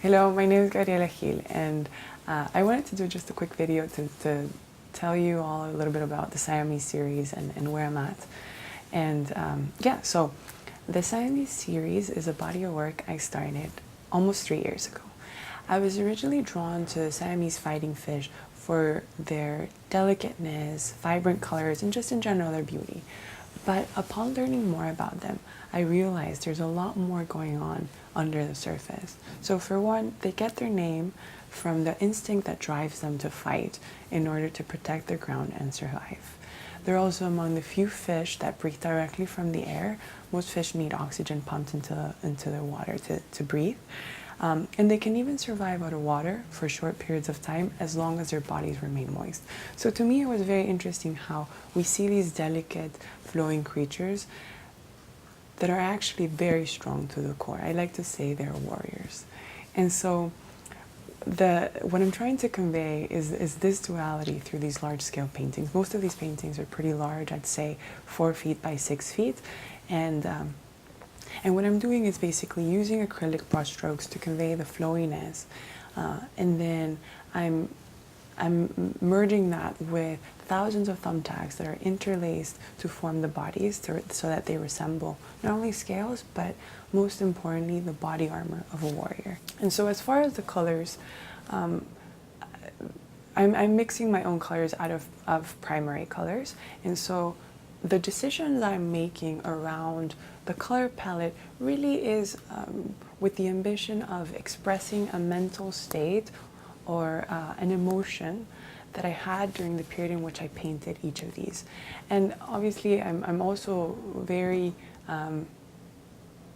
Hello, my name is Gabriela Gil, and I wanted to do just a quick video to tell you all a little bit about the Siamese series and where I'm at. And yeah, so the Siamese series is a body of work I started almost 3 years ago. I was originally drawn to Siamese fighting fish for their delicateness, vibrant colors, and just in general their beauty. But upon learning more about them, I realized there's a lot more going on under the surface. So for one, they get their name from the instinct that drives them to fight in order to protect their ground and survive. They're also among the few fish that breathe directly from the air. Most fish need oxygen pumped into the water to breathe. And they can even survive out of water for short periods of time as long as their bodies remain moist. So to me, it was very interesting how we see these delicate, flowing creatures that are actually very strong to the core. I like to say they're warriors. And so what I'm trying to convey is this duality through these large-scale paintings. Most of these paintings are pretty large, I'd say 4 feet by 6 feet. And what I'm doing is basically using acrylic brushstrokes to convey the flowiness, and then I'm merging that with thousands of thumbtacks that are interlaced to form the bodies so that they resemble not only scales, but most importantly, the body armor of a warrior. And so as far as the colors, I'm mixing my own colors out of primary colors. And so the decisions I'm making around the color palette really is with the ambition of expressing a mental state or an emotion that I had during the period in which I painted each of these. And obviously I'm also very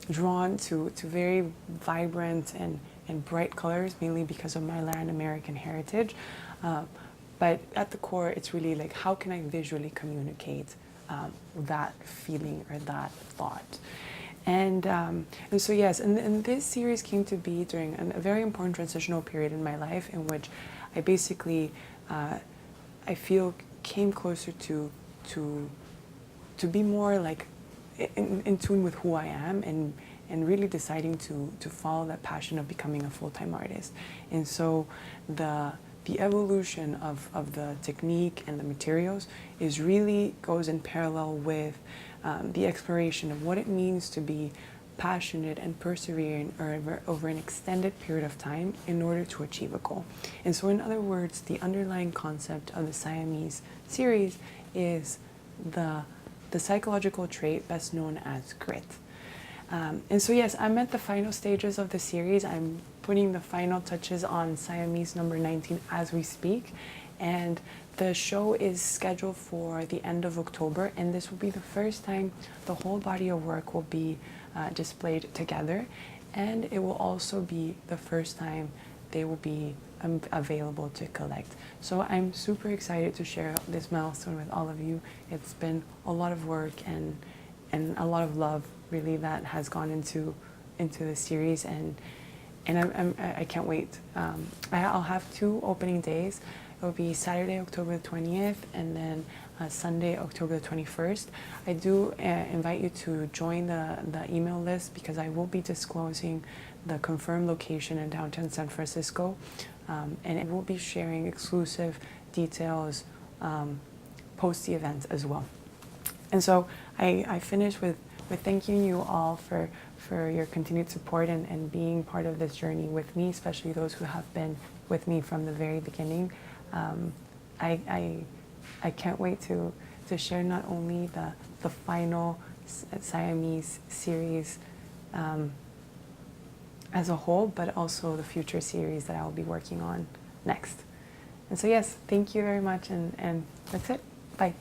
drawn to very vibrant and bright colors, mainly because of my Latin American heritage. But at the core, it's really like, how can I visually communicate that feeling or that thought? And so yes, and this series came to be during a very important transitional period in my life, in which I basically, I feel, came closer to be more like in tune with who I am, and really deciding to follow that passion of becoming a full-time artist. And so the evolution of the technique and the materials goes in parallel with the exploration of what it means to be passionate and persevering over an extended period of time in order to achieve a goal. And so in other words, the underlying concept of the Siamese series is the psychological trait best known as grit. And so yes, I'm at the final stages of the series. I'm putting the final touches on Siamese number 19 as we speak. And the show is scheduled for the end of October, and this will be the first time the whole body of work will be displayed together. And it will also be the first time they will be available to collect. So I'm super excited to share this milestone with all of you. It's been a lot of work and a lot of love, really, that has gone into the series, and I can't wait. I'll have 2 opening days. It will be Saturday, October the 20th, and then Sunday, October the 21st. I do invite you to join the email list, because I will be disclosing the confirmed location in downtown San Francisco, and I will be sharing exclusive details post the event as well. And so I finish with thanking you all for your continued support and being part of this journey with me, especially those who have been with me from the very beginning. I can't wait to share not only the final Siamese series as a whole, but also the future series that I will be working on next. And so yes, thank you very much, and that's it. Bye.